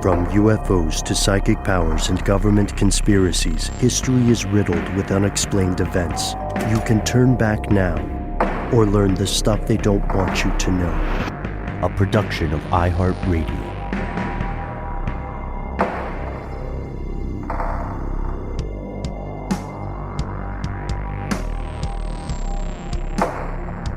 From UFOs to psychic powers and government conspiracies, history is riddled with unexplained events. You can turn back now or learn the stuff they don't want you to know. A production of iHeartRadio.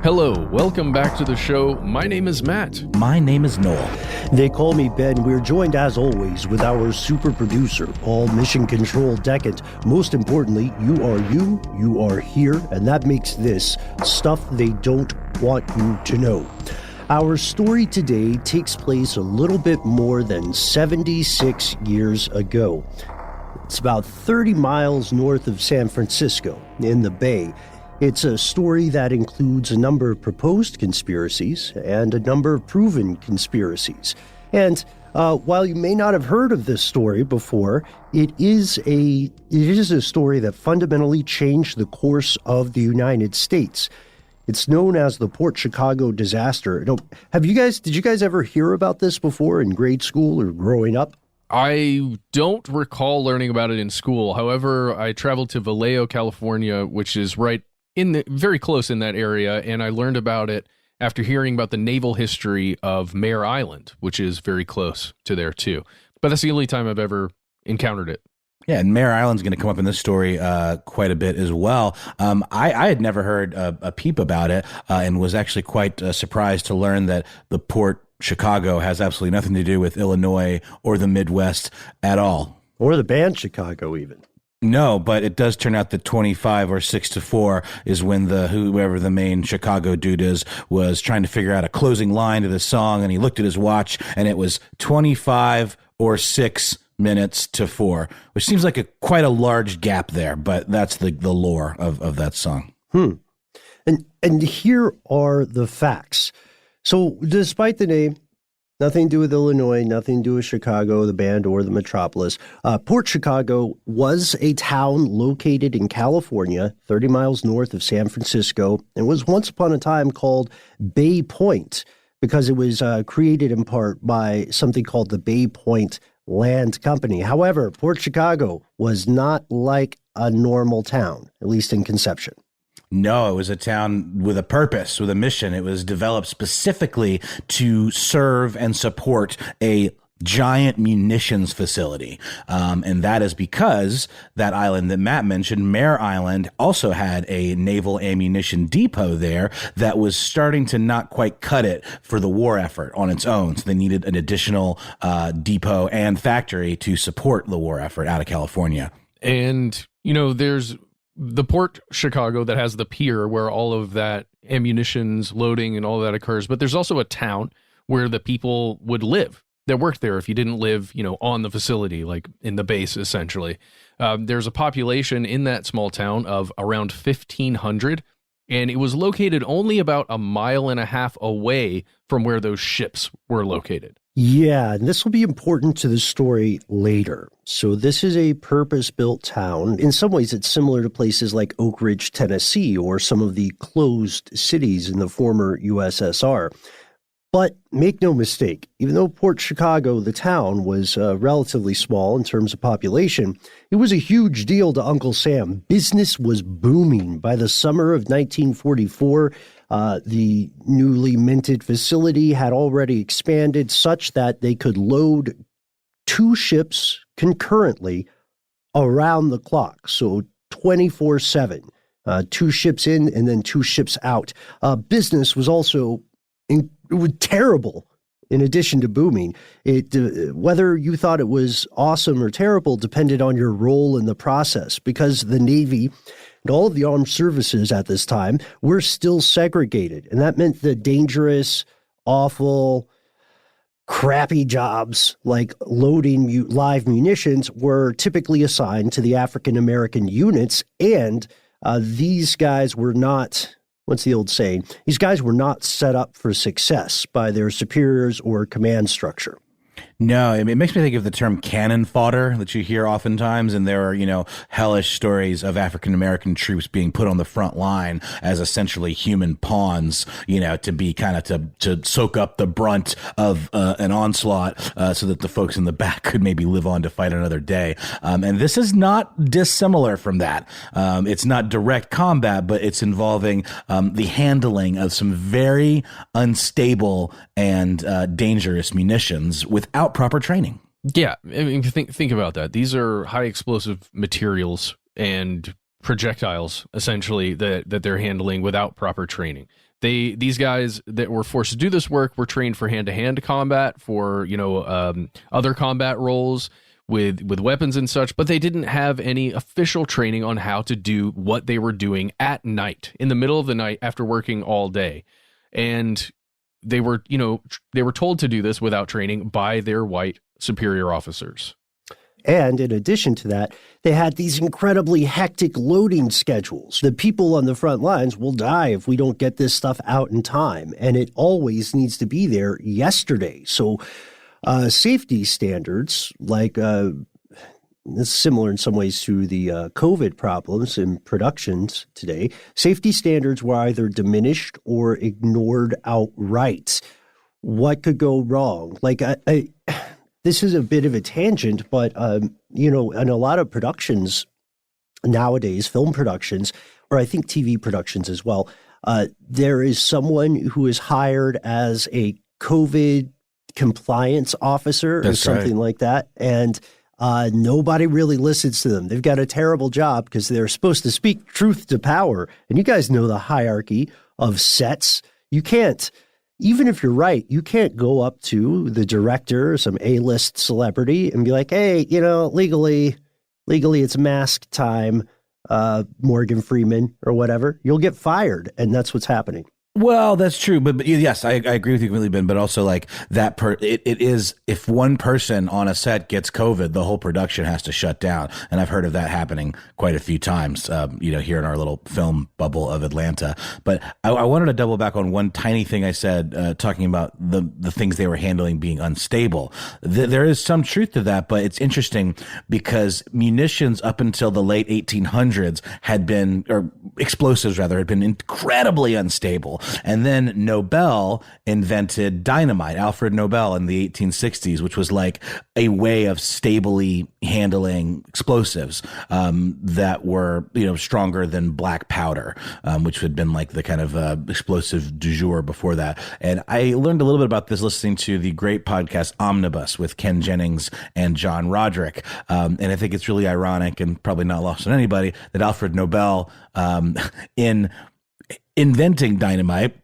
Hello, welcome back to the show. My name is Matt. My name is Noel. They call me Ben. We're joined, as always, with our super producer, all mission control decant. Most importantly, you are here, and that makes this stuff they don't want you to know. Our story today takes place a little bit more than 76 years ago. It's about 30 miles north of San Francisco, in the Bay. It's a story that includes a number of proposed conspiracies and a number of proven conspiracies. And while you may not have heard of this story before, it is a story that fundamentally changed the course of the United States. It's known as the Port Chicago disaster. Did you guys ever hear about this before in grade school or growing up? I don't recall learning about it in school. However, I traveled to Vallejo, California, which is very close in that area, and I learned about it after hearing about the naval history of Mare Island, which is very close to there too. But that's the only time I've ever encountered it. Yeah, and Mare Island's going to come up in this story quite a bit as well. I had never heard a peep about it and was actually quite surprised to learn that the Port Chicago has absolutely nothing to do with Illinois or the Midwest at all. Or the band Chicago, even. No, but it does turn out that 25 or 6 to 4 is when whoever the main Chicago dude is was trying to figure out a closing line to the song, and he looked at his watch, and it was 25 or 6 minutes to 4, which seems like quite a large gap there, but that's the lore of that song. And here are the facts. So despite the name, nothing to do with Illinois, nothing to do with Chicago, the band, or the metropolis. Port Chicago was a town located in California, 30 miles north of San Francisco, and was once upon a time called Bay Point because it was created in part by something called the Bay Point Land Company. However, Port Chicago was not like a normal town, at least in conception. No, it was a town with a purpose, with a mission. It was developed specifically to serve and support a giant munitions facility. And that is because that island that Matt mentioned, Mare Island, also had a naval ammunition depot there that was starting to not quite cut it for the war effort on its own. So they needed an additional depot and factory to support the war effort out of California. And, there's the Port Chicago that has the pier where all of that ammunitions loading and all that occurs. But there's also a town where the people would live that worked there if you didn't live, on the facility, like in the base, essentially. There's a population in that small town of around 1,500, and it was located only about a mile and a half away from where those ships were located. Yeah, and this will be important to the story later. So this is a purpose-built town. In some ways, it's similar to places like Oak Ridge, Tennessee, or some of the closed cities in the former USSR. But make no mistake, even though Port Chicago, the town, was relatively small in terms of population, it was a huge deal to Uncle Sam. Business was booming. By the summer of 1944, the newly minted facility had already expanded such that they could load 2 ships concurrently around the clock. So 24/7, 2 ships in and then 2 ships out. Business was also it was terrible. In addition to booming, whether you thought it was awesome or terrible depended on your role in the process, because the Navy and all of the armed services at this time were still segregated. And that meant the dangerous, awful, crappy jobs like loading live munitions were typically assigned to the African-American units. And these guys were not, what's the old saying? These guys were not set up for success by their superiors or command structure. No, I mean, it makes me think of the term cannon fodder that you hear oftentimes. And there are, hellish stories of African American troops being put on the front line as essentially human pawns, to be kind of to soak up the brunt of an onslaught so that the folks in the back could maybe live on to fight another day. And this is not dissimilar from that. It's not direct combat, but it's involving the handling of some very unstable and dangerous munitions without proper training. Yeah, I mean, think about that. These are high explosive materials and projectiles, essentially, that they're handling without proper training. These guys that were forced to do this work were trained for hand-to-hand combat, for other combat roles with weapons and such, but they didn't have any official training on how to do what they were doing at night, in the middle of the night after working all day. And they were told to do this without training by their white superior officers. And in addition to that, they had these incredibly hectic loading schedules. The people on the front lines will die if we don't get this stuff out in time, and it always needs to be there yesterday. So safety standards, like it's similar in some ways to the COVID problems in productions today, safety standards were either diminished or ignored outright. What could go wrong? Like, this is a bit of a tangent, but, in a lot of productions nowadays, film productions, or I think TV productions as well, there is someone who is hired as a COVID compliance officer or something like that. And nobody really listens to them. They've got a terrible job because they're supposed to speak truth to power. And you guys know the hierarchy of sets. You can't, even if you're right, you can't go up to the director, some A-list celebrity, and be like, hey, legally it's mask time, Morgan Freeman or whatever. You'll get fired. And that's what's happening. Well, that's true, but yes, I agree with you completely, Ben. But also, like that, it is, if one person on a set gets COVID, the whole production has to shut down, and I've heard of that happening quite a few times. Here in our little film bubble of Atlanta. But I wanted to double back on one tiny thing I said, talking about the things they were handling being unstable. There is some truth to that, but it's interesting because munitions up until the late 1800s explosives had been incredibly unstable. And then Nobel invented dynamite, Alfred Nobel, in the 1860s, which was like a way of stably handling explosives that were, stronger than black powder, which had been like the kind of explosive du jour before that. And I learned a little bit about this listening to the great podcast Omnibus with Ken Jennings and John Roderick. And I think it's really ironic and probably not lost on anybody that Alfred Nobel, in inventing dynamite,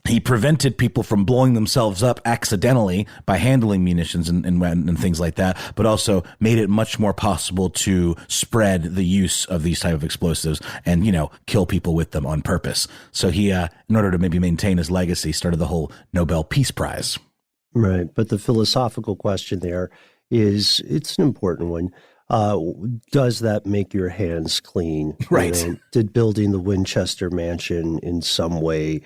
he prevented people from blowing themselves up accidentally by handling munitions and things like that, but also made it much more possible to spread the use of these type of explosives and, kill people with them on purpose. So he, in order to maybe maintain his legacy, started the whole Nobel Peace Prize. Right. But the philosophical question there is, it's an important one. Does that make your hands clean? Right. Did building the Winchester Mansion in some way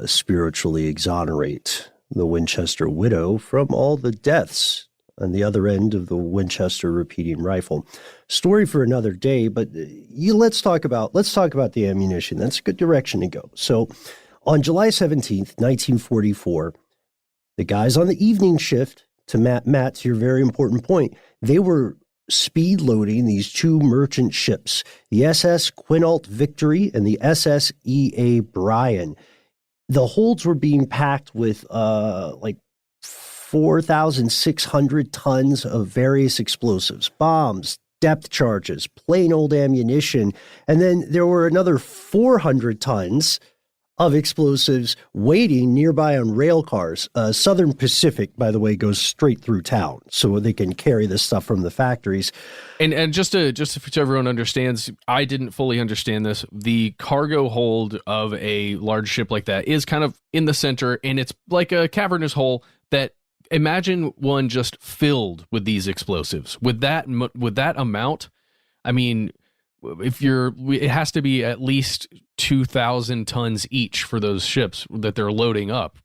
spiritually exonerate the Winchester widow from all the deaths on the other end of the Winchester repeating rifle? Story for another day, but let's talk about the ammunition. That's a good direction to go. So on July 17th, 1944, the guys on the evening shift, to Matt, to your very important point, they were speed loading these two merchant ships, the SS Quinault Victory and the SS E.A. Bryan. The holds were being packed with like 4,600 tons of various explosives, bombs, depth charges, plain old ammunition, and then there were another 400 tons of explosives waiting nearby on rail cars. Southern Pacific, by the way, goes straight through town, so they can carry this stuff from the factories. And just so everyone understands, I didn't fully understand this. The cargo hold of a large ship like that is kind of in the center, and it's like a cavernous hole that, imagine one just filled with these explosives. With that amount, I mean, it has to be at least 2,000 tons each for those ships that they're loading up,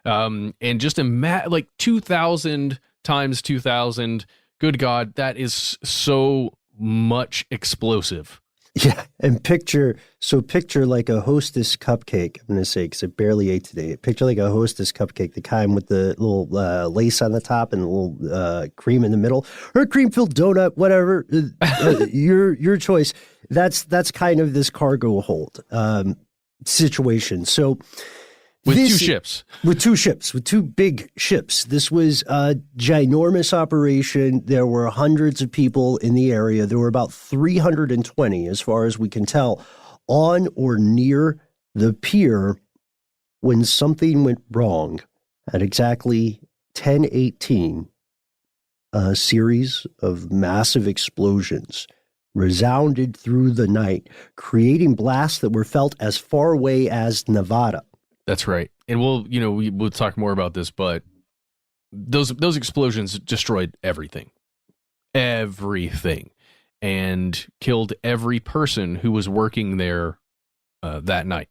And just like 2,000 times 2,000. Good God, that is so much explosive. Yeah, and picture like a Hostess cupcake. I'm going to say, because I barely ate today. Picture like a Hostess cupcake, the kind with the little lace on the top and the little cream in the middle, or a cream-filled donut, whatever. Your choice. That's kind of this cargo hold situation. So. With two big ships. This was a ginormous operation. There were hundreds of people in the area. There were about 320, as far as we can tell, on or near the pier when something went wrong at exactly 10:18. A series of massive explosions resounded through the night, creating blasts that were felt as far away as Nevada. That's right. And we'll talk more about this, but those explosions destroyed everything, and killed every person who was working there that night.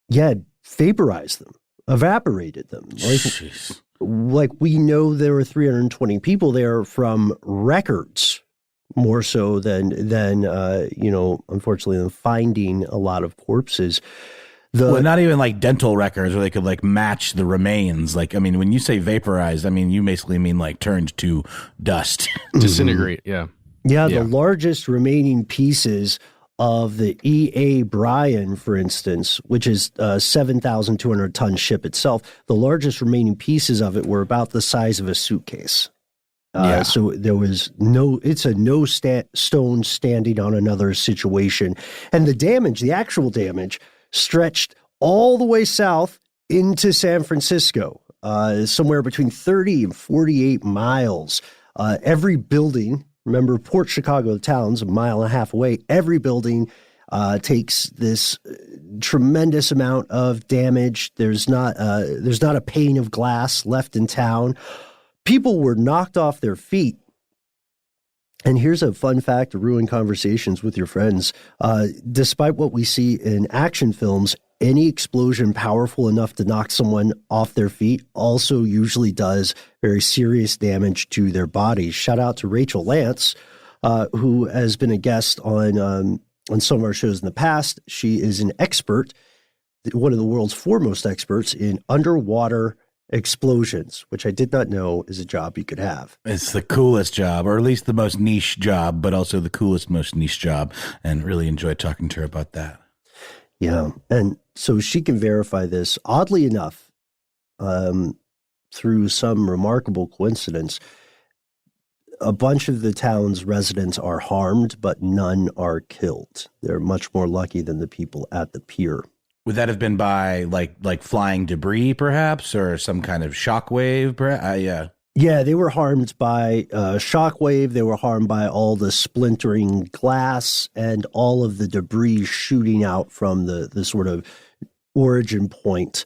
Yeah, vaporized them, evaporated them. Like we know there were 320 people there from records, more so than unfortunately, than finding a lot of corpses. Not even like dental records where they could like match the remains. Like, I mean, when you say vaporized, I mean, you basically mean like turned to dust. Disintegrate, yeah. Yeah, the largest remaining pieces of the E.A. Bryan, for instance, which is a 7,200-ton ship itself, the largest remaining pieces of it were about the size of a suitcase. So there was it's a stone standing on another situation. And the actual damage, stretched all the way south into San Francisco, somewhere between 30 and 48 miles. Every building, remember Port Chicago, the town's a mile and a half away, every building takes this tremendous amount of damage. There's not a pane of glass left in town. People were knocked off their feet. And here's a fun fact to ruin conversations with your friends. Despite what we see in action films, any explosion powerful enough to knock someone off their feet also usually does very serious damage to their bodies. Shout out to Rachel Lance, who has been a guest on some of our shows in the past. She is an expert, one of the world's foremost experts in underwater explosions, which I did not know is a job you could have. It's the coolest job, or at least the most niche job, but also the coolest, most niche job, and really enjoyed talking to her about that. Yeah, and so she can verify this. Oddly enough, through some remarkable coincidence, a bunch of the town's residents are harmed, but none are killed. They're much more lucky than the people at the pier. Would that have been by like flying debris, perhaps, or some kind of shockwave? Yeah. Yeah, they were harmed by shockwave. They were harmed by all the splintering glass and all of the debris shooting out from the sort of origin point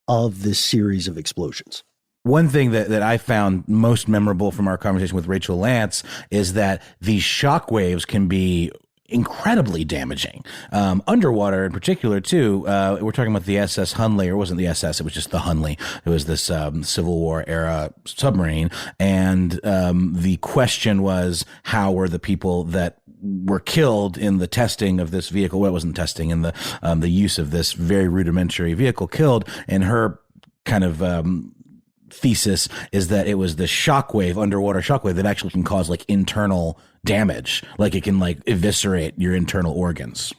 of this series of explosions. One thing that I found most memorable from our conversation with Rachel Lance is that these shockwaves can be incredibly damaging. Underwater in particular, too. We're talking about the SS Hunley, or it wasn't the SS, it was just the Hunley. It was this Civil War era submarine. And the question was, how were the people that were killed in the testing of this vehicle? Well, it wasn't testing, in the use of this very rudimentary vehicle killed. And her kind of thesis is that it was the underwater shockwave that actually can cause like internal damage. Like it can like eviscerate your internal organs.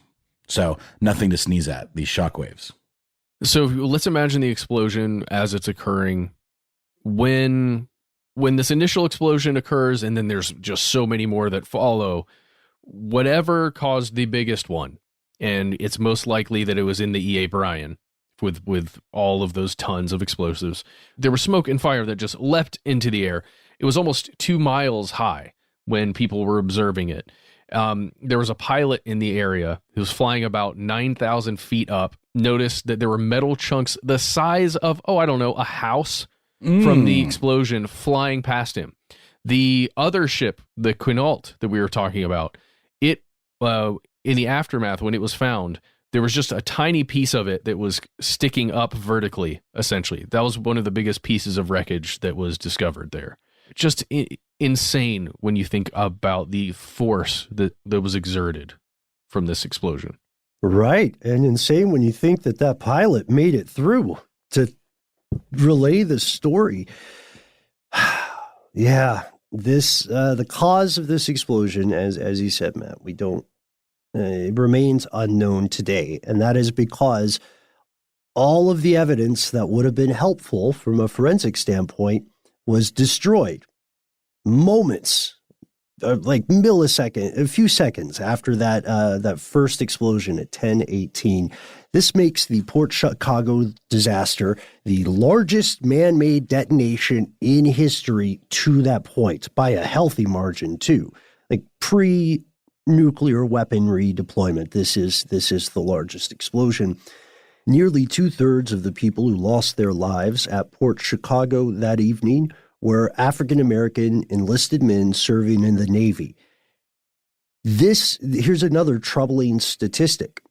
So nothing to sneeze at, these shockwaves. So let's imagine the explosion as it's occurring. When this initial explosion occurs, and then there's just so many more that follow, whatever caused the biggest one, and it's most likely that it was in the E.A. Bryan, with all of those tons of explosives. There was smoke and fire that just leapt into the air. It was almost 2 miles high when people were observing it. There was a pilot in the area who was flying about 9,000 feet up, noticed that there were metal chunks the size of, a house from the explosion flying past him. The other ship, the Quinault that we were talking about, it in the aftermath, when it was found, there was just a tiny piece of it that was sticking up vertically, essentially. That was one of the biggest pieces of wreckage that was discovered there. Just insane when you think about the force that was exerted from this explosion. Right. And insane when you think that pilot made it through to relay the story. Yeah. The cause of this explosion, as you said, Matt, we don't, it remains unknown today. And that is because all of the evidence that would have been helpful from a forensic standpoint was destroyed moments, like millisecond, a few seconds after that first explosion at 10:18. This makes the Port Chicago disaster the largest man-made detonation in history to that point, by a healthy margin too. Like pre-nuclear weaponry deployment, this is the largest explosion. Nearly 2/3 of the people who lost their lives at Port Chicago that evening were African-American enlisted men serving in the Navy. Here's another troubling statistic.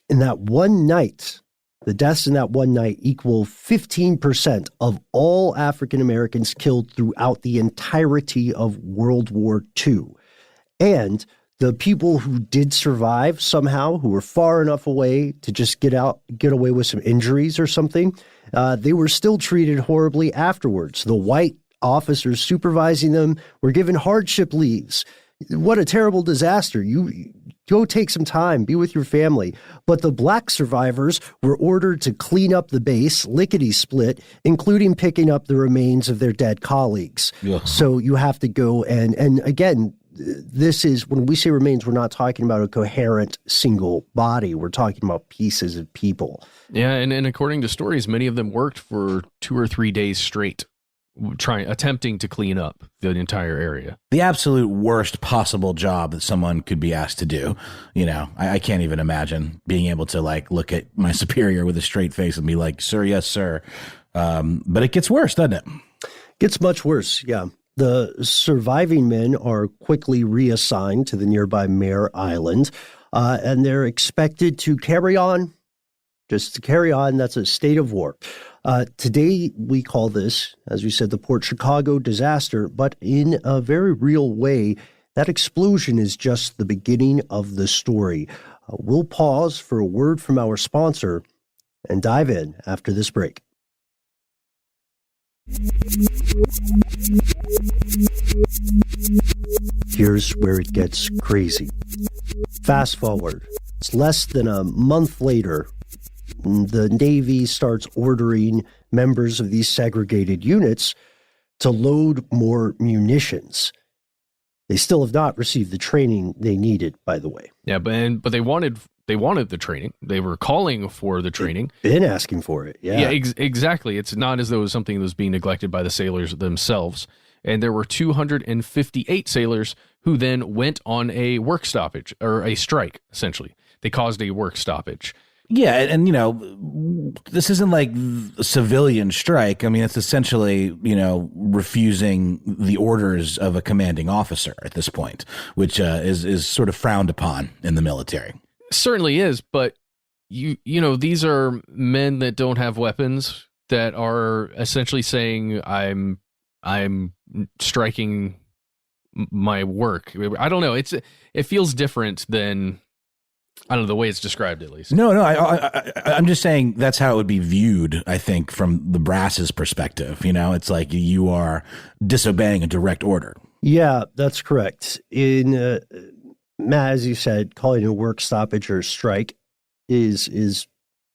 In that one night, the deaths in that one night equal 15% of all African-Americans killed throughout the entirety of World War II. And the people who did survive somehow, who were far enough away to just get away with some injuries or something, they were still treated horribly afterwards. The white officers supervising them were given hardship leaves. What a terrible disaster. You go take some time, be with your family. But the black survivors were ordered to clean up the base, lickety-split, including picking up the remains of their dead colleagues. Yeah. So you have to go and again, this is, when we say remains, we're not talking about a coherent single body. We're talking about pieces of people. Yeah, and according to stories, many of them worked for 2 or 3 days straight, attempting to clean up the entire area. The absolute worst possible job that someone could be asked to do. You know, I can't even imagine being able to like look at my superior with a straight face and be like, "Sir, yes, sir." But it gets worse, doesn't it? Gets much worse, yeah. The surviving men are quickly reassigned to the nearby Mare Island, and they're expected to carry on. Just to carry on, that's a state of war. Today, we call this, as we said, the Port Chicago disaster, but in a very real way, that explosion is just the beginning of the story. We'll pause for a word from our sponsor and dive in after this break. Here's where it gets crazy. Fast forward. It's less than a month later. The Navy starts ordering members of these segregated units to load more munitions. They still have not received the training they needed, by the way. Yeah, but they wanted the training. They were calling for the training. They've been asking for it. Yeah, exactly. It's not as though it was something that was being neglected by the sailors themselves. And there were 258 sailors who then went on a work stoppage, or a strike, essentially. They caused a work stoppage. Yeah, and, you know, this isn't like a civilian strike. I mean, it's essentially, you know, refusing the orders of a commanding officer at this point, which is sort of frowned upon in the military. Certainly is, but you know, these are men that don't have weapons that are essentially saying, I'm striking my work. I don't know. It feels different than, I don't know, the way it's described, at least. No, I'm just saying that's how it would be viewed, I think, from the brass's perspective. You know, it's like you are disobeying a direct order. Yeah, that's correct. In Matt, as you said, calling it a work stoppage or strike is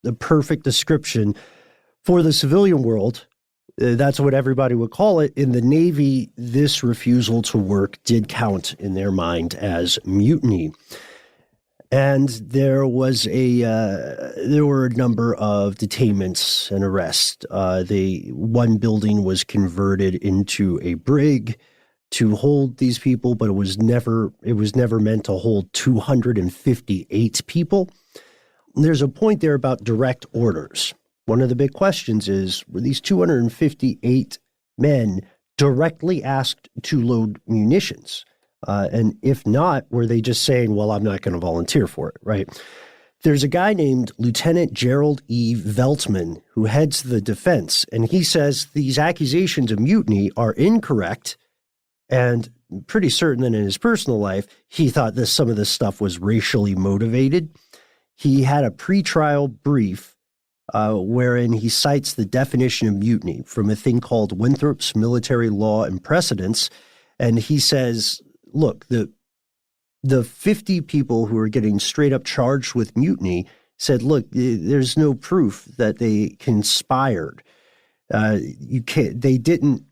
the perfect description for the civilian world. That's what everybody would call it. In the Navy, this refusal to work did count in their mind as mutiny. And there were a number of detainments and arrests. One building was converted into a brig to hold these people, but it was never meant to hold 258 people. There's a point there about direct orders. One of the big questions is, were these 258 men directly asked to load munitions? And if not, were they just saying, well, I'm not going to volunteer for it, right? there's a guy named Lieutenant Gerald E. Veltman who heads the defense, and he says these accusations of mutiny are incorrect, and pretty certain that in his personal life, he thought some of this stuff was racially motivated. He had a pretrial brief wherein he cites the definition of mutiny from a thing called Winthrop's Military Law and Precedents, and he says, look, the 50 people who are getting straight up charged with mutiny said, look, there's no proof that they conspired. They didn't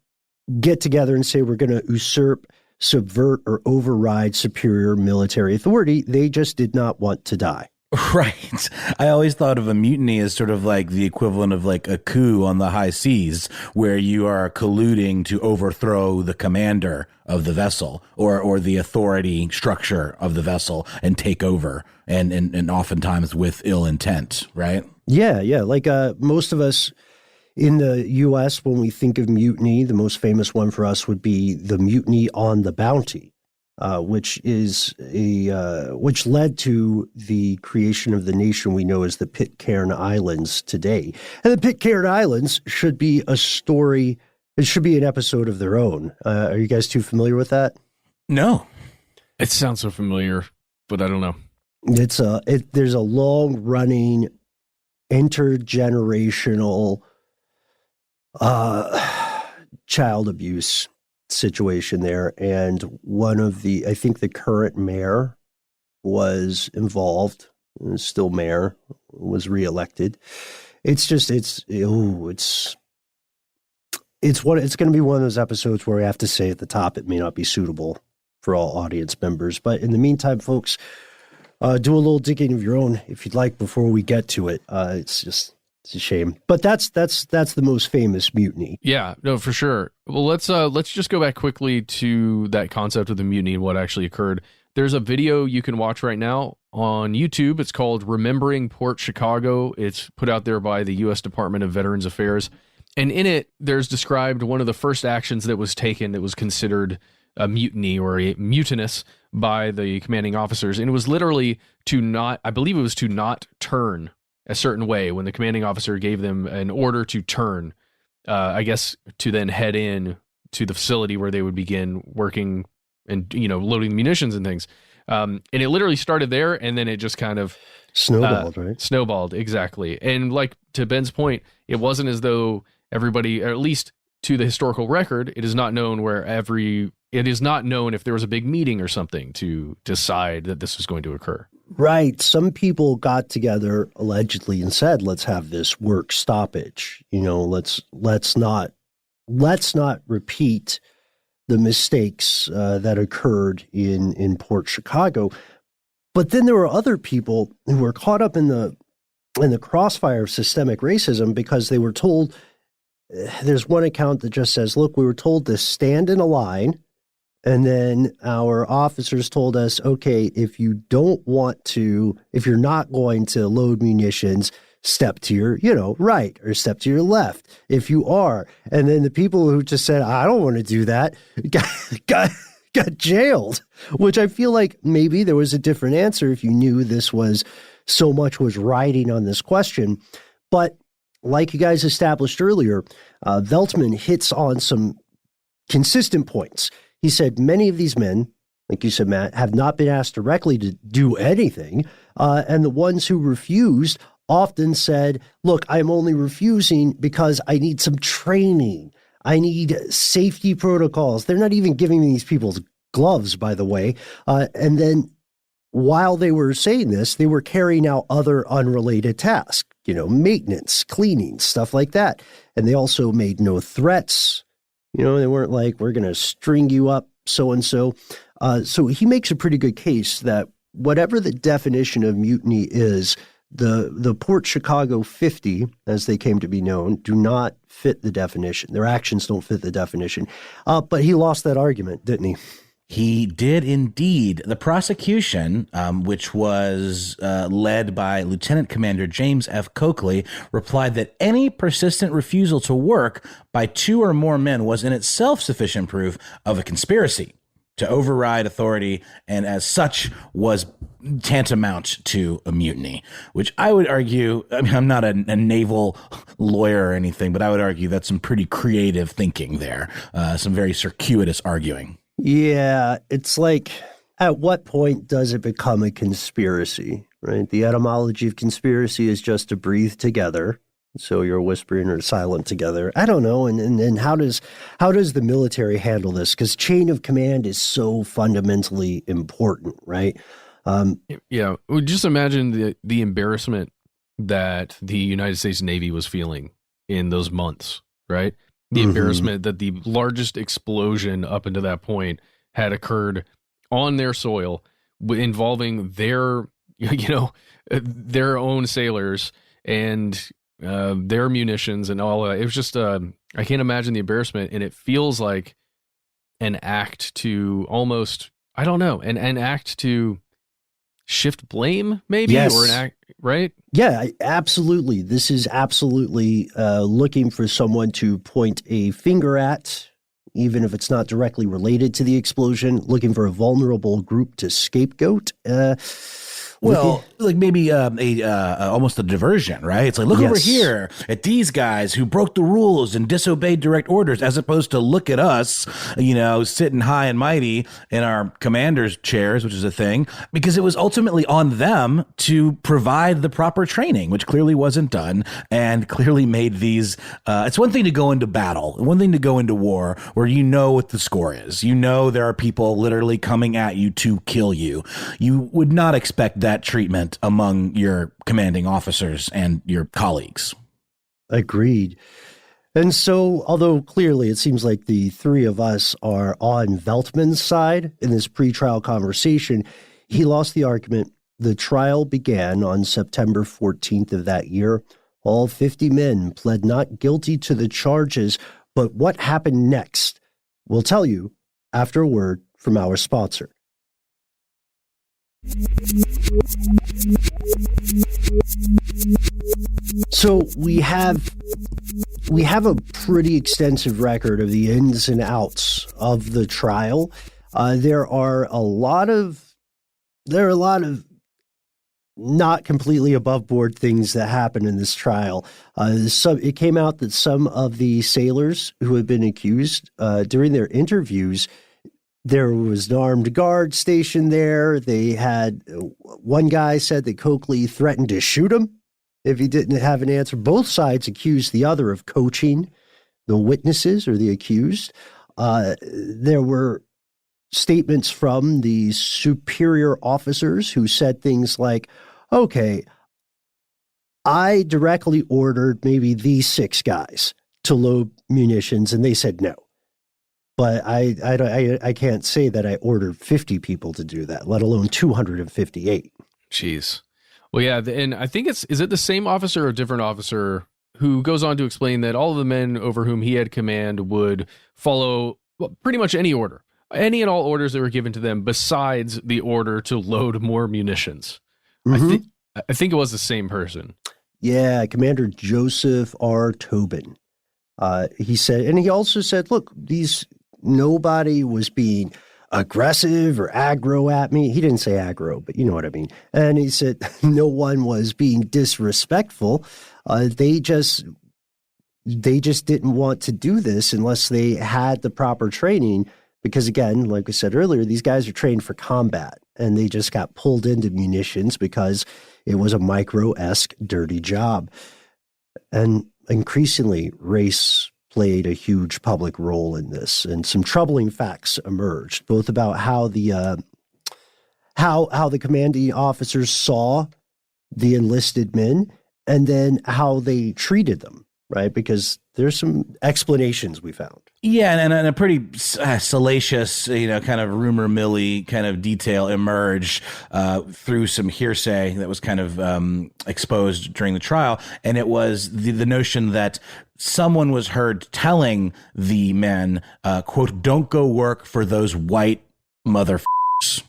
get together and say, we're going to usurp, subvert, or override superior military authority. They just did not want to die. Right. I always thought of a mutiny as sort of like the equivalent of like a coup on the high seas, where you are colluding to overthrow the commander of the vessel or the authority structure of the vessel and take over, and oftentimes with ill intent, right? Yeah. Like most of us in the U.S., when we think of mutiny, the most famous one for us would be the mutiny on the Bounty. Which led to the creation of the nation we know as the Pitcairn Islands today. And the Pitcairn Islands should be a story. It should be an episode of their own. Are you guys too familiar with that? No. It sounds so familiar, but I don't know. There's a long running intergenerational child abuse situation there, and I think the current mayor was involved, still mayor, was reelected. It's going to be one of those episodes where we have to say at the top it may not be suitable for all audience members, but in the meantime, folks, do a little digging of your own if you'd like before we get to it. It's a shame, but that's the most famous mutiny. Yeah, no, for sure. Well, let's just go back quickly to that concept of the mutiny and what actually occurred. There's a video you can watch right now on YouTube. It's called Remembering Port Chicago. It's put out there by the U.S. Department of Veterans Affairs. And in it, there's described one of the first actions that was taken that was considered a mutiny or a mutinous by the commanding officers. And it was literally to not turn a certain way when the commanding officer gave them an order to turn, I guess, to then head in to the facility where they would begin working and, loading munitions and things. And it literally started there, and then it just kind of snowballed, right? Snowballed, exactly. And like to Ben's point, it wasn't as though everybody, or at least to the historical record, it is not known if there was a big meeting or something to decide that this was going to occur. Right. Some people got together allegedly and said, let's have this work stoppage. Let's not repeat the mistakes that occurred in Port Chicago. But then there were other people who were caught up in the crossfire of systemic racism because they were told, there's one account that just says, look, we were told to stand in a line. And then our officers told us, okay, if you're not going to load munitions, step to your, right, or step to your left if you are. And then the people who just said, I don't want to do that, got jailed, which I feel like maybe there was a different answer if you knew so much was riding on this question. But like you guys established earlier, Veltman hits on some consistent points. He said many of these men, like you said, Matt, have not been asked directly to do anything. And the ones who refused often said, look, I'm only refusing because I need some training. I need safety protocols. They're not even giving these people gloves, by the way. And then while they were saying this, they were carrying out other unrelated tasks, maintenance, cleaning, stuff like that. And they also made no threats. They weren't like, we're going to string you up so-and-so. So he makes a pretty good case that whatever the definition of mutiny is, the Port Chicago 50, as they came to be known, do not fit the definition. Their actions don't fit the definition. But he lost that argument, didn't he? He did indeed. The prosecution, which was led by Lieutenant Commander James F. Coakley, replied that any persistent refusal to work by two or more men was in itself sufficient proof of a conspiracy to override authority, and as such was tantamount to a mutiny, which I would argue, I mean, I'm not a naval lawyer or anything, but I would argue that's some pretty creative thinking there, some very circuitous arguing. Yeah, it's like, at what point does it become a conspiracy, right? The etymology of conspiracy is just to breathe together. So you're whispering or silent together. I don't know. And how does the military handle this? Because chain of command is so fundamentally important, right? Yeah. Just imagine the embarrassment that the United States Navy was feeling in those months, right? The embarrassment that the largest explosion up until that point had occurred on their soil, involving their own sailors and their munitions and all that. It was just, I can't imagine the embarrassment. And it feels like an act to almost, I don't know, an act to shift blame, maybe, yes. Or an act, right? Yeah, absolutely. This is absolutely looking for someone to point a finger at, even if it's not directly related to the explosion, looking for a vulnerable group to scapegoat. Well, like maybe almost a diversion, right? It's like, look over here at these guys who broke the rules and disobeyed direct orders, as opposed to look at us, sitting high and mighty in our commander's chairs, which is a thing, because it was ultimately on them to provide the proper training, which clearly wasn't done and clearly made these. It's one thing to go into battle, one thing to go into war where you know what the score is. You know there are people literally coming at you to kill you. You would not expect that treatment among your commanding officers and your colleagues. Agreed. And so, although clearly it seems like the three of us are on Veltman's side in this pretrial conversation, he lost the argument. The trial began on September 14th of that year. All 50 men pled not guilty to the charges, but what happened next? We'll tell you after a word from our sponsor. So we have a pretty extensive record of the ins and outs of the trial. There are a lot of not completely above board things that happened in this trial. It came out that some of the sailors who had been accused during their interviews, there was an armed guard stationed there. They had one guy said that Coakley threatened to shoot him if he didn't have an answer. Both sides accused the other of coaching the witnesses or the accused. There were statements from the superior officers who said things like, okay, I directly ordered maybe these 6 guys to load munitions, and they said no. But I can't say that I ordered 50 people to do that, let alone 258. Jeez. Well, yeah, and I think is it the same officer or a different officer who goes on to explain that all of the men over whom he had command would follow pretty much any order, any and all orders that were given to them, besides the order to load more munitions. Mm-hmm. I think it was the same person. Yeah, Commander Joseph R. Tobin. He said, and he also said, look, nobody was being aggressive or aggro at me. He didn't say aggro, but you know what I mean. And he said no one was being disrespectful. They just didn't want to do this unless they had the proper training. Because again, like I said earlier, these guys are trained for combat, and they just got pulled into munitions because it was a micro-esque dirty job. And increasingly, race played a huge public role in this, and some troubling facts emerged, both about how the commanding officers saw the enlisted men, and then how they treated them, right? Because there's some explanations we found. Yeah, and a pretty salacious, kind of rumor milly kind of detail emerged through some hearsay that was kind of exposed during the trial. And it was the notion that someone was heard telling the men, quote, "Don't go work for those white motherfuckers."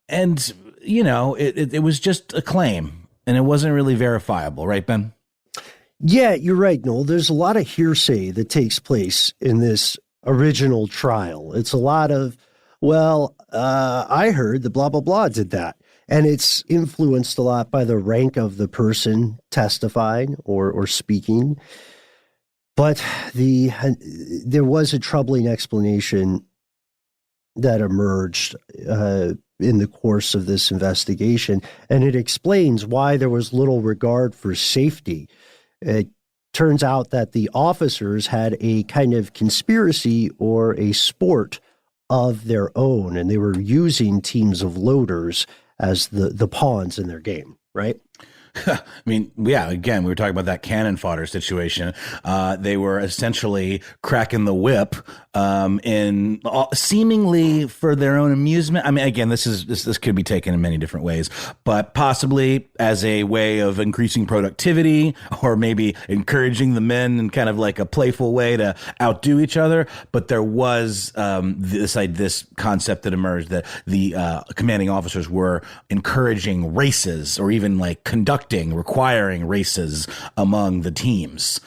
And, it was just a claim, and it wasn't really verifiable, right, Ben? Yeah, you're right, Noel. There's a lot of hearsay that takes place in this original trial. It's a lot of Well, I heard the blah, blah, blah did that. And it's influenced a lot by the rank of the person testifying or speaking. But there was a troubling explanation that emerged in the course of this investigation, and it explains why there was little regard for safety. It turns out that the officers had a kind of conspiracy or a sport of their own, and they were using teams of loaders as the pawns in their game, right? I mean, yeah, again, we were talking about that cannon fodder situation. They were essentially cracking the whip in seemingly for their own amusement. I mean, again, this could be taken in many different ways, but possibly as a way of increasing productivity or maybe encouraging the men in kind of like a playful way to outdo each other. But there was this concept that emerged that the commanding officers were encouraging races or even like requiring races among the teams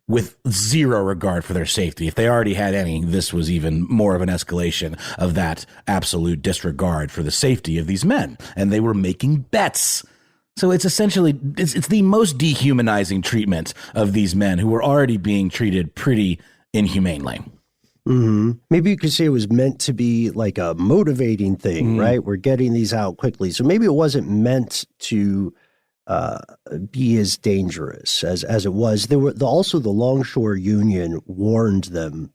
with zero regard for their safety. If they already had any, this was even more of an escalation of that absolute disregard for the safety of these men. And they were making bets. So it's essentially, it's the most dehumanizing treatment of these men who were already being treated pretty inhumanely. Mm-hmm. Maybe you could say it was meant to be like a motivating thing, right? We're getting these out quickly. So maybe it wasn't meant to be as dangerous as it was. There were also the Longshore Union warned them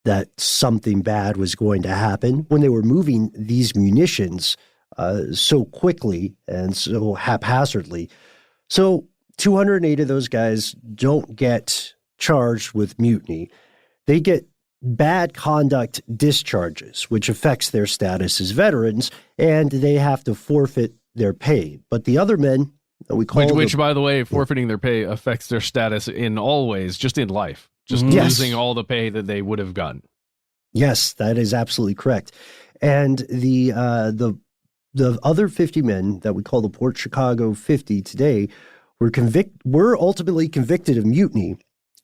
that something bad was going to happen when they were moving these munitions so quickly and so haphazardly. So 208 of those guys don't get charged with mutiny. They get bad conduct discharges, which affects their status as veterans, and they have to forfeit their pay. But the other men that we call which by the way, forfeiting their pay affects their status in all ways, just in life, just losing all the pay that they would have gotten. Yes, that is absolutely correct. And the other 50 men that we call the Port Chicago 50 today were ultimately convicted of mutiny.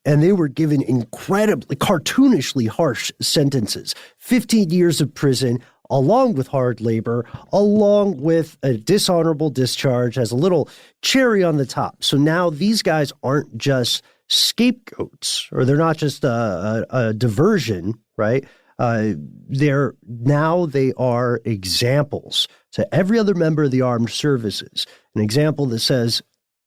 And they were given incredibly, cartoonishly harsh sentences, 15 years of prison, along with hard labor, along with a dishonorable discharge as a little cherry on the top. So now these guys aren't just scapegoats, or they're not just a diversion, right? They are examples to every other member of the armed services, an example that says,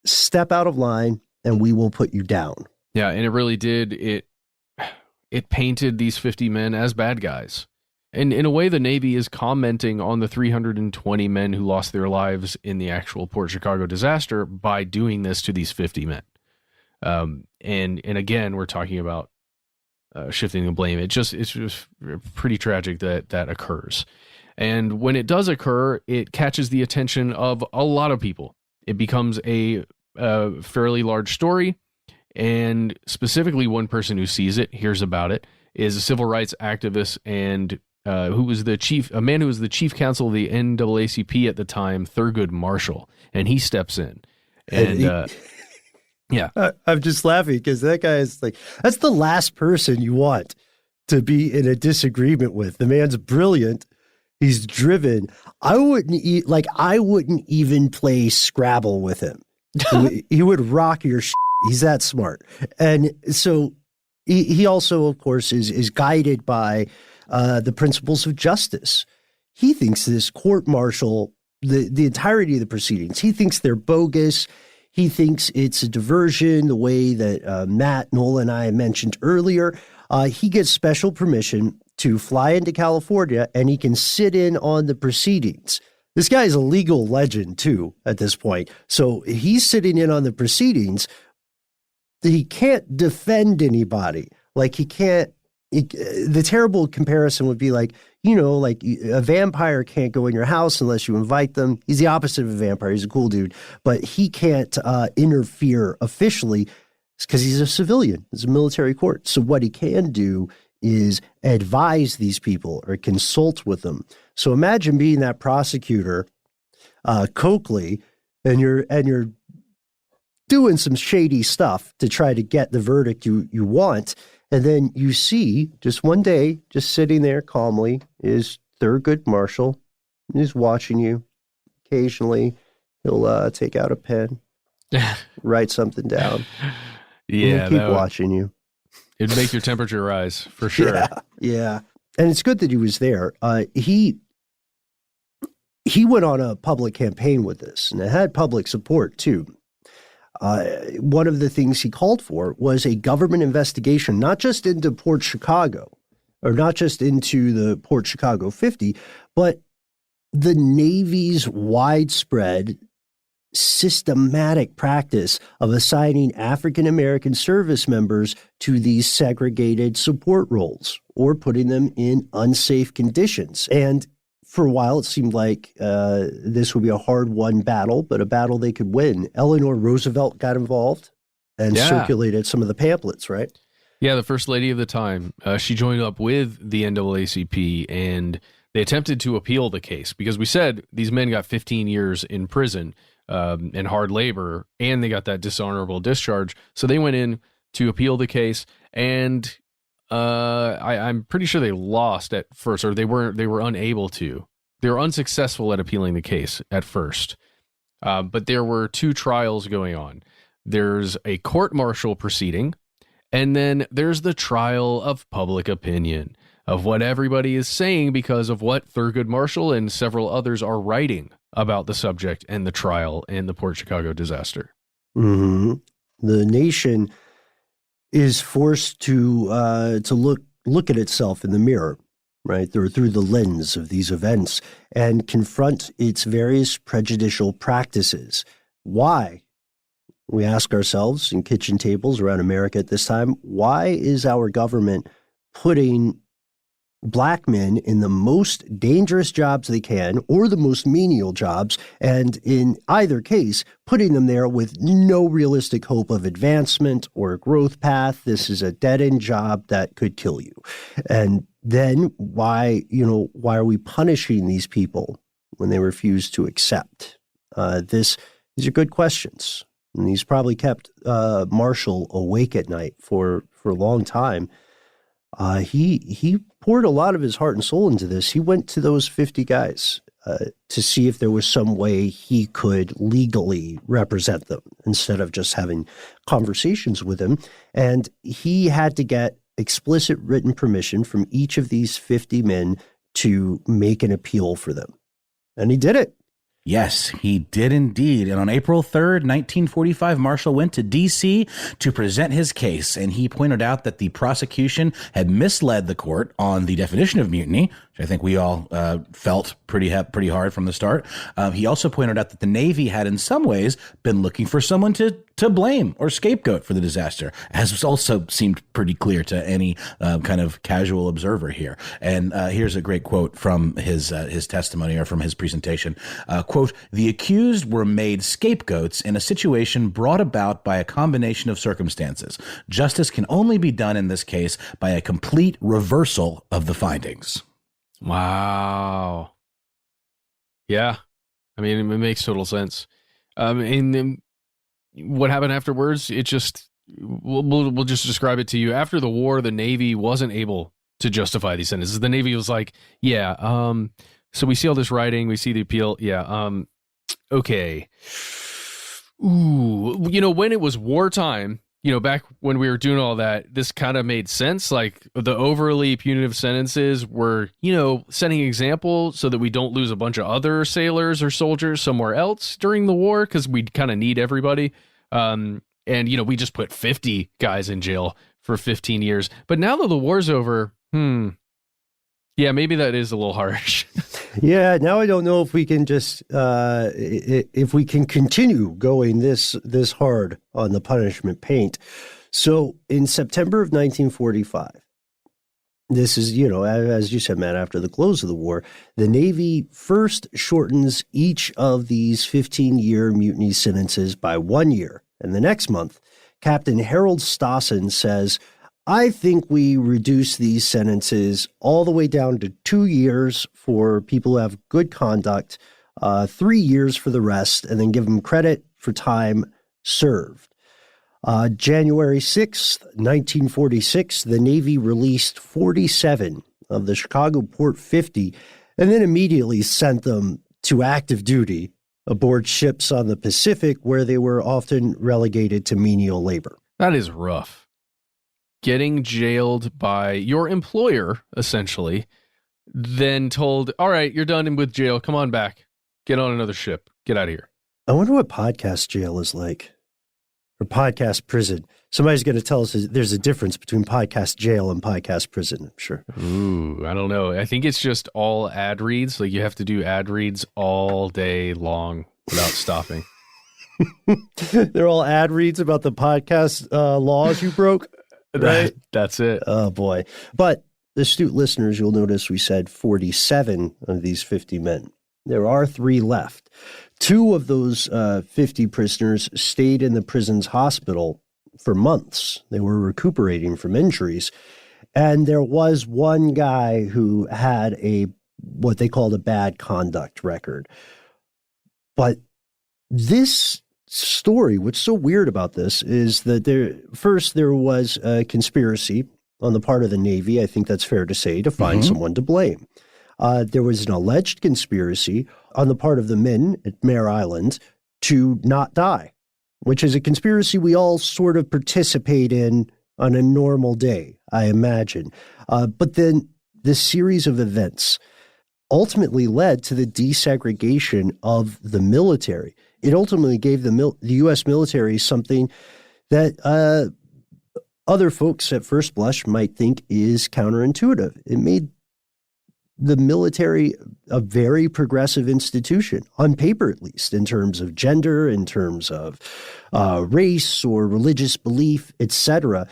step out of line and we will put you down. Yeah, and it really did. It painted these 50 men as bad guys. And in a way, the Navy is commenting on the 320 men who lost their lives in the actual Port Chicago disaster by doing this to these 50 men. And again, we're talking about shifting the blame. It's just pretty tragic that occurs. And when it does occur, it catches the attention of a lot of people. It becomes a fairly large story. And specifically, one person who sees it, hears about it, is a civil rights activist and who was a man who was the chief counsel of the NAACP at the time, Thurgood Marshall, and he steps in. And yeah, I'm just laughing because that guy is like, that's the last person you want to be in a disagreement with. The man's brilliant. He's driven. I wouldn't even play Scrabble with him. He would rock your shit. He's that smart. And so he also, of course, is guided by the principles of justice. He thinks this court-martial, the entirety of the proceedings, he thinks they're bogus. He thinks it's a diversion, the way that Matt, Nola, and I mentioned earlier. He gets special permission to fly into California, and he can sit in on the proceedings. This guy is a legal legend, too, at this point. So he's sitting in on the proceedings. He can't defend anybody. Like the terrible comparison would be like, like a vampire can't go in your house unless you invite them. He's the opposite of a vampire. He's a cool dude, but he can't interfere officially because he's a civilian. It's a military court. So what he can do is advise these people or consult with them. So imagine being that prosecutor, Coakley, and you're doing some shady stuff to try to get the verdict you want. And then you see, just one day, just sitting there calmly, is Thurgood Marshall. He's watching you. Occasionally, he'll take out a pen, write something down. Yeah, keep watching you. It'd make your temperature rise, for sure. Yeah. And it's good that he was there. He went on a public campaign with this, and it had public support, too. One of the things he called for was a government investigation, not just into Port Chicago, or not just into the Port Chicago 50, but the Navy's widespread systematic practice of assigning African-American service members to these segregated support roles or putting them in unsafe conditions. And for a while, it seemed like this would be a hard-won battle, but a battle they could win. Eleanor Roosevelt got involved and circulated some of the pamphlets, right? Yeah, the first lady of the time. She joined up with the NAACP, and they attempted to appeal the case because we said these men got 15 years in prison and hard labor, and they got that dishonorable discharge. So they went in to appeal the case, and I'm pretty sure they lost at first, or they were unable to. They were unsuccessful at appealing the case at first. But there were two trials going on. There's a court-martial proceeding, and then there's the trial of public opinion of what everybody is saying because of what Thurgood Marshall and several others are writing about the subject and the trial and the Port Chicago disaster. Mm-hmm. The nation is forced to look at itself in the mirror, right, through the lens of these events and confront its various prejudicial practices. Why? We ask ourselves in kitchen tables around America at this time, why is our government putting Black men in the most dangerous jobs they can or the most menial jobs, and in either case, putting them there with no realistic hope of advancement or a growth path? This is a dead-end job that could kill you. And then why are we punishing these people when they refuse to accept? These are good questions. And he's probably kept Marshall awake at night for a long time. He poured a lot of his heart and soul into this. He went to those 50 guys to see if there was some way he could legally represent them instead of just having conversations with them. And he had to get explicit written permission from each of these 50 men to make an appeal for them. And he did it. Yes, he did indeed. And on April 3rd, 1945, Marshall went to D.C. to present his case, and he pointed out that the prosecution had misled the court on the definition of mutiny, which I think we all felt pretty hard from the start. He also pointed out that the Navy had in some ways been looking for someone to blame or scapegoat for the disaster, as also seemed pretty clear to any kind of casual observer here. And here's a great quote from his testimony or from his presentation. Quote, "The accused were made scapegoats in a situation brought about by a combination of circumstances. Justice can only be done in this case by a complete reversal of the findings." Wow. Yeah. I mean, it makes total sense. And then what happened afterwards, it just, we'll just describe it to you. After the war, the Navy wasn't able to justify these sentences. The Navy was like, so we see all this writing, we see the appeal. Okay. Ooh, when it was wartime, back when we were doing all that, this kind of made sense. Like the overly punitive sentences were, setting example so that we don't lose a bunch of other sailors or soldiers somewhere else during the war, because we kind of need everybody. And we just put 50 guys in jail for 15 years. But now that the war's over, yeah, maybe that is a little harsh. Yeah, now I don't know if we can just if we can continue going this hard on the punishment paint. So in September of 1945, this is, as you said, Matt, after the close of the war, the Navy first shortens each of these 15-year mutiny sentences by 1 year. And the next month, Captain Harold Stosson says, "I think we reduce these sentences all the way down to 2 years for people who have good conduct, 3 years for the rest, and then give them credit for time served." January 6th, 1946, the Navy released 47 of the Chicago Port 50 and then immediately sent them to active duty aboard ships on the Pacific, where they were often relegated to menial labor. That is rough. Getting jailed by your employer, essentially, then told, all right, you're done with jail. Come on back. Get on another ship. Get out of here. I wonder what podcast jail is like. Or podcast prison. Somebody's going to tell us there's a difference between podcast jail and podcast prison, I'm sure. Ooh, I don't know. I think it's just all ad reads. Like you have to do ad reads all day long without stopping. They're all ad reads about the podcast laws you broke, right? That's it. Oh, boy. But astute listeners, you'll notice we said 47 of these 50 men. There are 3 left. 2 of those 50 prisoners stayed in the prison's hospital for months. They were recuperating from injuries. And there was one guy who had what they called a bad conduct record. But this story, what's so weird about this is that there was a conspiracy on the part of the Navy, I think that's fair to say, to find someone to blame. There was an alleged conspiracy on the part of the men at Mare Island to not die, which is a conspiracy we all sort of participate in on a normal day, I imagine. But then this series of events ultimately led to the desegregation of the military. It ultimately gave the U.S. military something that other folks at first blush might think is counterintuitive. It made the military a very progressive institution, on paper at least, in terms of gender, in terms of race or religious belief, etc.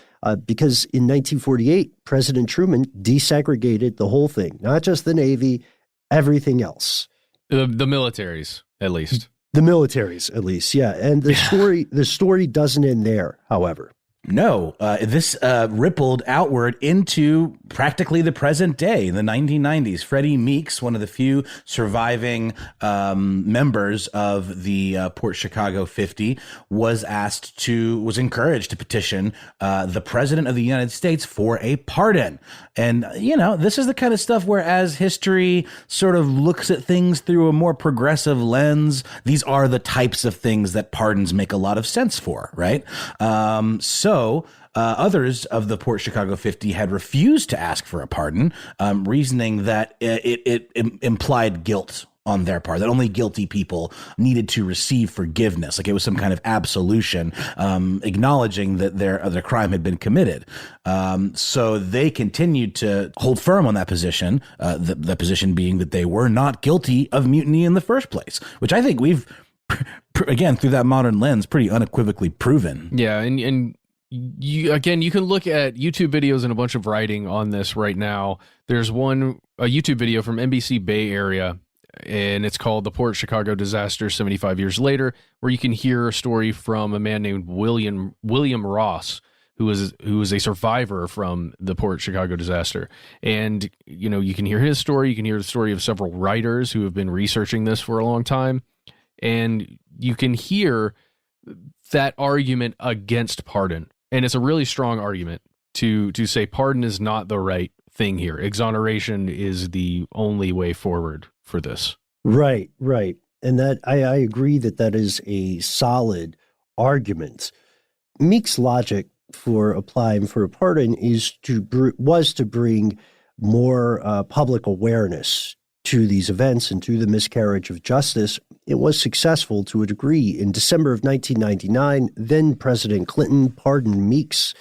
Because in 1948, President Truman desegregated the whole thing, not just the Navy, everything else. The militaries, at least. The militaries, at least, yeah. And the story doesn't end there, however. No, this rippled outward into practically the present day, in the 1990s. Freddie Meeks, one of the few surviving members of the Port Chicago 50, was encouraged to petition the President of the United States for a pardon. And, this is the kind of stuff where, as history sort of looks at things through a more progressive lens, these are the types of things that pardons make a lot of sense for, right? So others of the Port Chicago 50 had refused to ask for a pardon, reasoning that it implied guilt on their part, that only guilty people needed to receive forgiveness, like it was some kind of absolution, acknowledging that their crime had been committed. So they continued to hold firm on that position, the position being that they were not guilty of mutiny in the first place, which I think we've, again, through that modern lens, pretty unequivocally proven. Yeah, and you can look at YouTube videos and a bunch of writing on this right now. There's a YouTube video from NBC Bay Area, and it's called The Port Chicago Disaster 75 Years Later, where you can hear a story from a man named William Ross, who was a survivor from the Port Chicago disaster. And, you can hear his story. You can hear the story of several writers who have been researching this for a long time. And you can hear that argument against pardon. And it's a really strong argument to say pardon is not the right thing here. Exoneration is the only way forward for this. Right. And that I agree that is a solid argument. Meek's logic for applying for a pardon was to bring more public awareness to these events and to the miscarriage of justice. It was successful to a degree. In December of 1999, then President Clinton pardoned Meeks,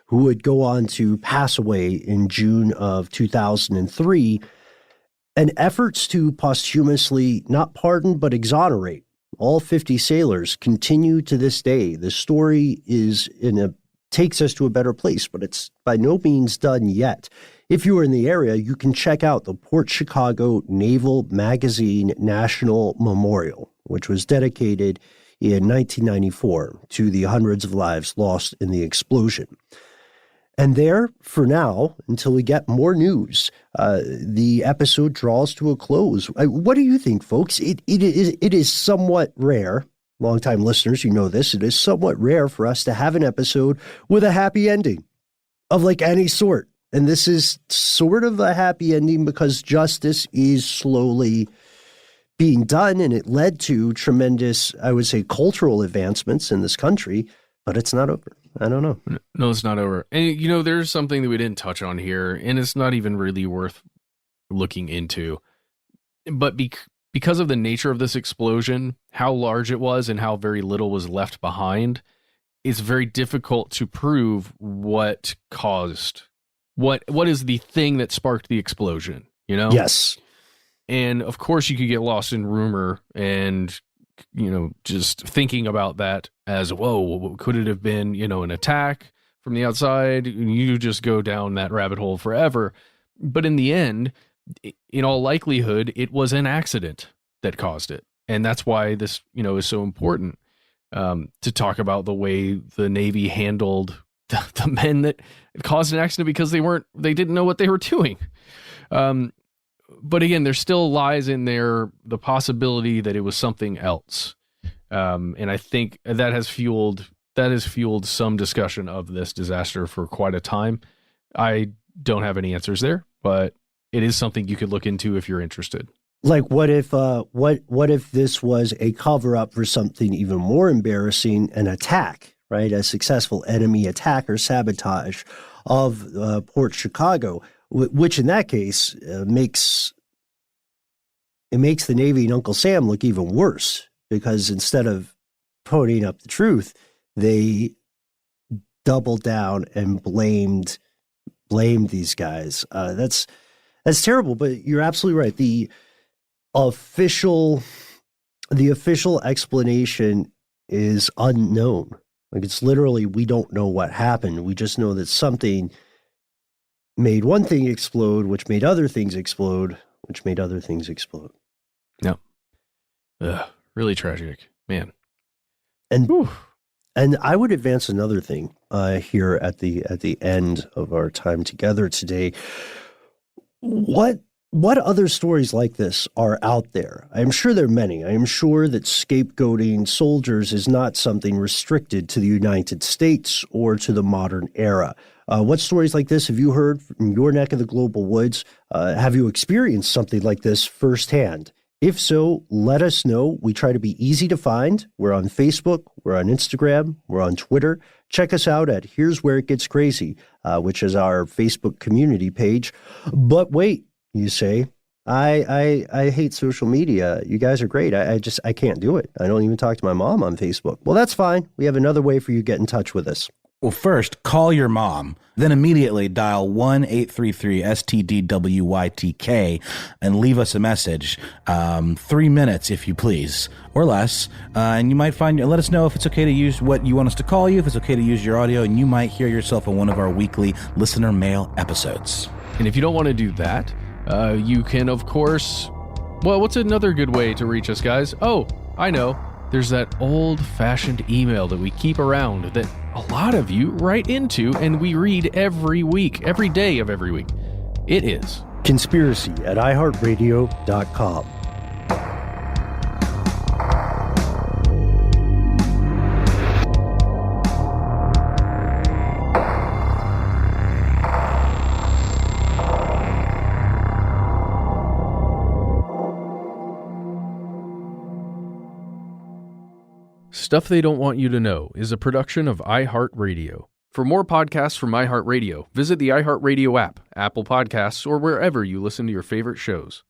who would go on to pass away in June of 2003. And efforts to posthumously not pardon but exonerate all 50 sailors continue to this day. The story takes us to a better place, but it's by no means done yet. If you are in the area, you can check out the Port Chicago Naval Magazine National Memorial, which was dedicated in 1994 to the hundreds of lives lost in the explosion. And there, for now, until we get more news, the episode draws to a close. What do you think, folks? It is somewhat rare longtime listeners, you know this, it is somewhat rare for us to have an episode with a happy ending of like any sort. And this is sort of a happy ending because justice is slowly being done, and it led to tremendous, I would say, cultural advancements in this country, but it's not over. I don't know. No, it's not over. And, you know, there's something that we didn't touch on here, and it's not even really worth looking into. But because of the nature of this explosion, how large it was and how very little was left behind, it's very difficult to prove what caused, what is the thing that sparked the explosion, you know? Yes. And of course you could get lost in rumor and, you know, just thinking about that as, whoa, could it have been, you know, an attack from the outside? You just go down that rabbit hole forever. But in the end, in all likelihood, it was an accident that caused it. And that's why this, you know, is so important to talk about the way the Navy handled the men that caused an accident because they didn't know what they were doing. But again, there still lies in there the possibility that it was something else. And I think that has fueled some discussion of this disaster for quite a time. I don't have any answers there, but it is something you could look into if you're interested. Like, what if this was a cover up for something even more embarrassing, an attack, right? A successful enemy attack or sabotage of Port Chicago, which in that case makes the Navy and Uncle Sam look even worse, because instead of putting up the truth, they doubled down and blamed these guys. That's terrible, but you're absolutely right. The official explanation is unknown. Like, it's literally, we don't know what happened. We just know that something made one thing explode, which made other things explode, which made other things explode. Yeah. Really tragic, man. And I would advance another thing here at the end of our time together today. What other stories like this are out there? I'm sure there are many. I am sure that scapegoating soldiers is not something restricted to the United States or to the modern era. What stories like this have you heard from your neck of the global woods? Have you experienced something like this firsthand? If so, let us know. We try to be easy to find. We're on Facebook. We're on Instagram. We're on Twitter. Check us out at Here's Where It Gets Crazy, which is our Facebook community page. But wait, you say, I hate social media. You guys are great. I can't do it. I don't even talk to my mom on Facebook. Well, that's fine. We have another way for you to get in touch with us. Well, first, call your mom, then immediately dial 1-833-STDWYTK and leave us a message. 3 minutes, if you please, or less. And you might let us know if it's okay to use what you want us to call you, if it's okay to use your audio, and you might hear yourself on one of our weekly listener mail episodes. And if you don't want to do that, you can, of course, well, what's another good way to reach us, guys? Oh, I know. There's that old-fashioned email that we keep around that a lot of you write into and we read every week, every day of every week. It is conspiracy@iHeartRadio.com. Stuff They Don't Want You to Know is a production of iHeartRadio. For more podcasts from iHeartRadio, visit the iHeartRadio app, Apple Podcasts, or wherever you listen to your favorite shows.